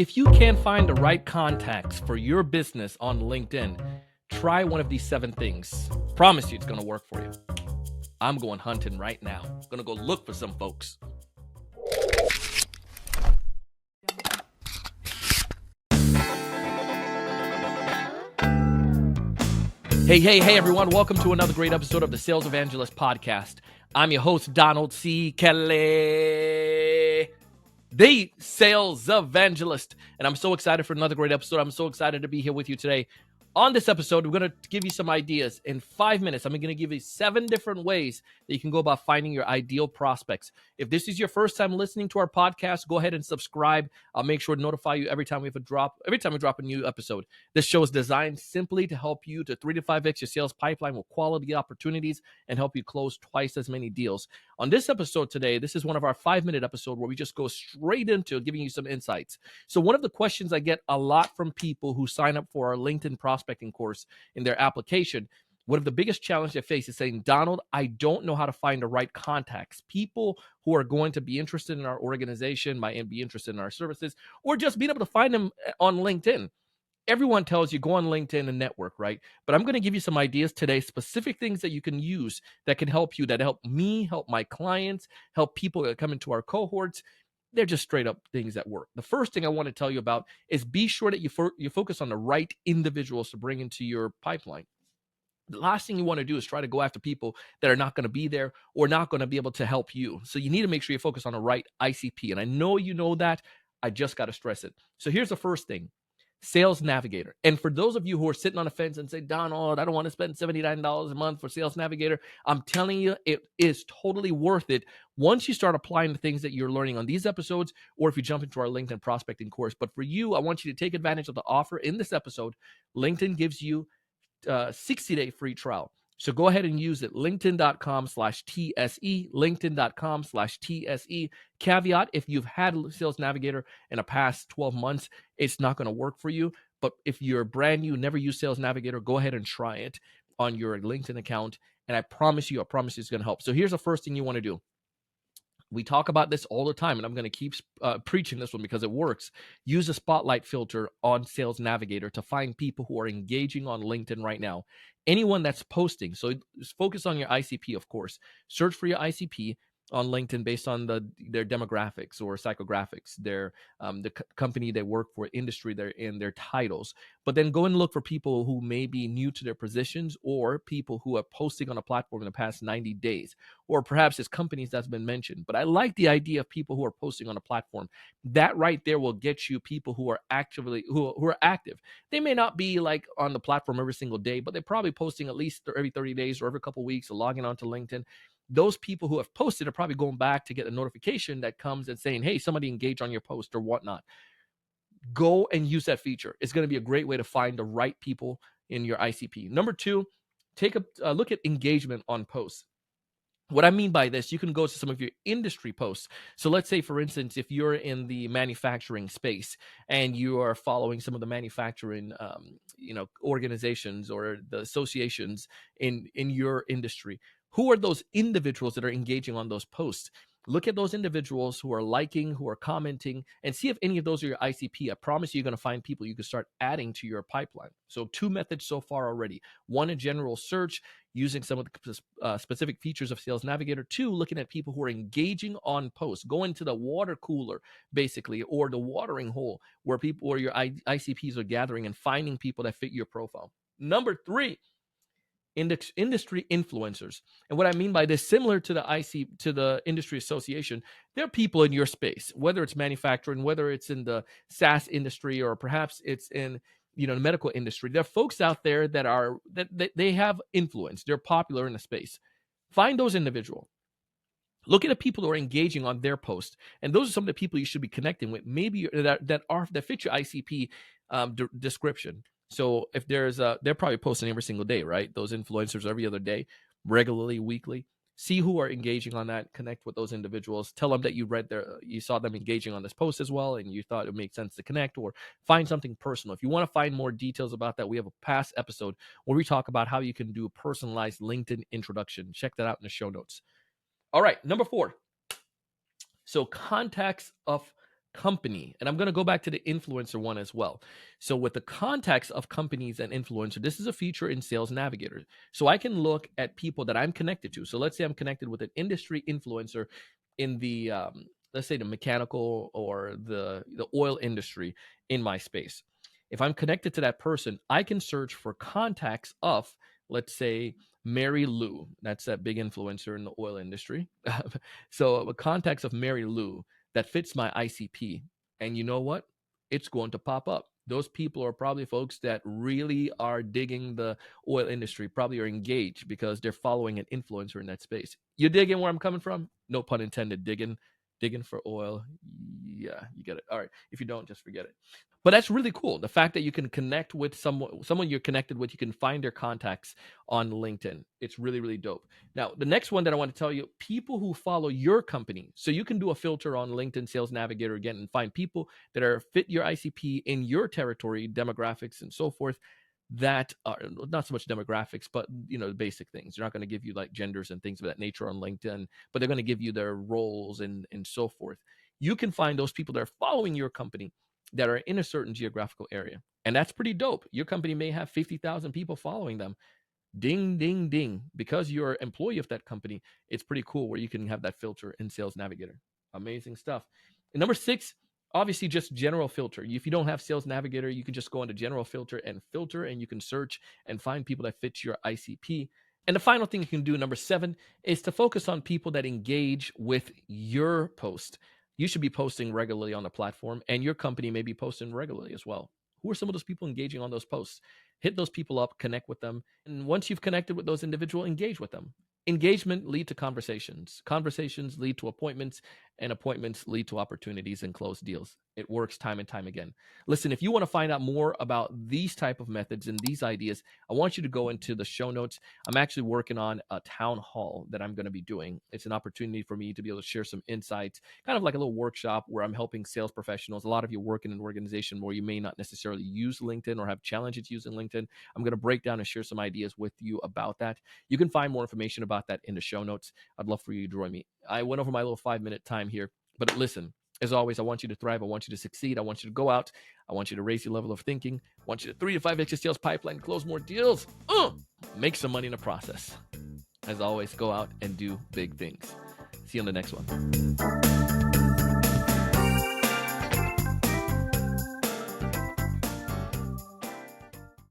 If you can't find the right contacts for your business on LinkedIn, try one of these 7 things. Promise you it's going to work for you. I'm going hunting right now. Going to go look for some folks. Hey, everyone. Welcome to another great episode of the Sales Evangelist podcast. I'm your host, Donald C. Kelly, the Sales Evangelist. And I'm so excited for another great episode. I'm so excited to be here with you today. On this episode, we're going to give you some ideas. In 5 minutes, I'm going to give you 7 different ways that you can go about finding your ideal prospects. If this is your first time listening to our podcast, go ahead and subscribe. I'll make sure to notify you every time we drop a new episode. This show is designed simply to help you to 3 to 5x your sales pipeline with quality opportunities and help you close twice as many deals. On this episode today, this is one of our 5-minute episodes where we just go straight into giving you some insights. So one of the questions I get a lot from people who sign up for our LinkedIn prospecting course in their application, one of the biggest challenges they face is saying, Donald, I don't know how to find the right contacts, people who are going to be interested in our organization, might be interested in our services, or just being able to find them on LinkedIn. Everyone tells you go on LinkedIn and network, right? But I'm going to give you some ideas today, specific things that you can use that can help you, that help me, help my clients, help people that come into our cohorts. They're just straight up things that work. The first thing I want to tell you about is be sure that you focus on the right individuals to bring into your pipeline. The last thing you want to do is try to go after people that are not going to be there or not going to be able to help you. So you need to make sure you focus on the right ICP. And I know you know that. I just got to stress it. So here's the first thing. Sales Navigator. And for those of you who are sitting on the fence and say, Donald, I don't want to spend $79 a month for Sales Navigator, I'm telling you, it is totally worth it once you start applying the things that you're learning on these episodes, or if you jump into our LinkedIn prospecting course. But for you, I want you to take advantage of the offer in this episode. LinkedIn gives you 60-day free trial. So go ahead and use it. LinkedIn.com/TSE, LinkedIn.com/TSE. Caveat, if you've had Sales Navigator in the past 12 months, it's not going to work for you. But if you're brand new, never use Sales Navigator, go ahead and try it on your LinkedIn account. And I promise you it's going to help. So here's the first thing you want to do. We talk about this all the time, and I'm going to keep preaching this one because it works. Use a spotlight filter on Sales Navigator to find people who are engaging on LinkedIn right now. Anyone that's posting. So focus on your ICP, of course. Search for your ICP on LinkedIn based on their demographics or psychographics, the company they work for, industry they're in, their titles. But then go and look for people who may be new to their positions or people who are posting on a platform in the past 90 days, or perhaps it's companies that's been mentioned. But I like the idea of people who are posting on a platform. That right there will get you people who are actively who are active. They may not be like on the platform every single day, but they're probably posting at least every 30 days or every couple of weeks, or logging onto LinkedIn. Those people who have posted are probably going back to get a notification that comes and saying, hey, somebody engaged on your post or whatnot. Go and use that feature. It's going to be a great way to find the right people in your ICP. Number 2, take a look at engagement on posts. What I mean by this, you can go to some of your industry posts. So let's say, for instance, if you're in the manufacturing space and you are following some of the manufacturing organizations or the associations in your industry, who are those individuals that are engaging on those posts? Look at those individuals who are liking, who are commenting, and see if any of those are your ICP. I promise you're going to find people you can start adding to your pipeline. So 2 methods so far already. 1, a general search using some of the specific features of Sales Navigator. 2, looking at people who are engaging on posts. Go into the water cooler, basically, or the watering hole where your ICPs are gathering and finding people that fit your profile. Number 3, industry influencers. And what I mean by this, similar to the industry association, there are people in your space, whether it's manufacturing, whether it's in the SaaS industry, or perhaps it's in the medical industry. There are folks out there that they have influence. They're popular in the space. Find those individuals. Look at the people who are engaging on their post, and those are some of the people you should be connecting with. Maybe that fit your ICP description. So if they're probably posting every single day, right? Those influencers every other day, regularly, weekly. See who are engaging on that. Connect with those individuals. Tell them that you saw them engaging on this post as well, and you thought it made sense to connect, or find something personal. If you want to find more details about that, we have a past episode where we talk about how you can do a personalized LinkedIn introduction. Check that out in the show notes. All right, number 4. So contacts of company. And I'm going to go back to the influencer one as well. So with the context of companies and influencer, this is a feature in Sales Navigator. So I can look at people that I'm connected to. So let's say I'm connected with an industry influencer in the let's say the mechanical or the oil industry in my space. If I'm connected to that person, I can search for contacts of, let's say, Mary Lou. That's that big influencer in the oil industry. So contacts of Mary Lou that fits my ICP. And you know what? It's going to pop up. Those people are probably folks that really are digging the oil industry, probably are engaged because they're following an influencer in that space. You digging where I'm coming from? No pun intended, digging for oil. Yeah, you get it. All right. If you don't, just forget it. But that's really cool. The fact that you can connect with someone you're connected with, you can find their contacts on LinkedIn. It's really, really dope. Now, the next one that I want to tell you, people who follow your company. So you can do a filter on LinkedIn Sales Navigator again and find people that are fit your ICP in your territory, demographics and so forth, that are not so much demographics, but the basic things. They're not going to give you like genders and things of that nature on LinkedIn, but they're going to give you their roles and so forth. You can find those people that are following your company that are in a certain geographical area. And that's pretty dope. Your company may have 50,000 people following them. Ding, ding, ding. Because you're an employee of that company, it's pretty cool where you can have that filter in Sales Navigator. Amazing stuff. And number 6, obviously just general filter. If you don't have Sales Navigator, you can just go into general filter, and you can search and find people that fit your ICP. And the final thing you can do, number 7, is to focus on people that engage with your post. You should be posting regularly on the platform, and your company may be posting regularly as well. Who are some of those people engaging on those posts? Hit those people up, connect with them. And once you've connected with those individuals, engage with them. Engagement lead to conversations. Conversations lead to appointments, and appointments lead to opportunities and closed deals. It works time and time again. Listen, if you want to find out more about these type of methods and these ideas, I want you to go into the show notes. I'm actually working on a town hall that I'm going to be doing. It's an opportunity for me to be able to share some insights, kind of like a little workshop where I'm helping sales professionals. A lot of you work in an organization where you may not necessarily use LinkedIn or have challenges using LinkedIn. I'm going to break down and share some ideas with you about that. You can find more information about that in the show notes. I'd love for you to join me. I went over my little 5-minute time here, but listen, as always, I want you to thrive. I want you to succeed. I want you to go out. I want you to raise your level of thinking. I want you to 3 to 5 extra sales pipeline, close more deals, make some money in the process. As always, go out and do big things. See you on the next one.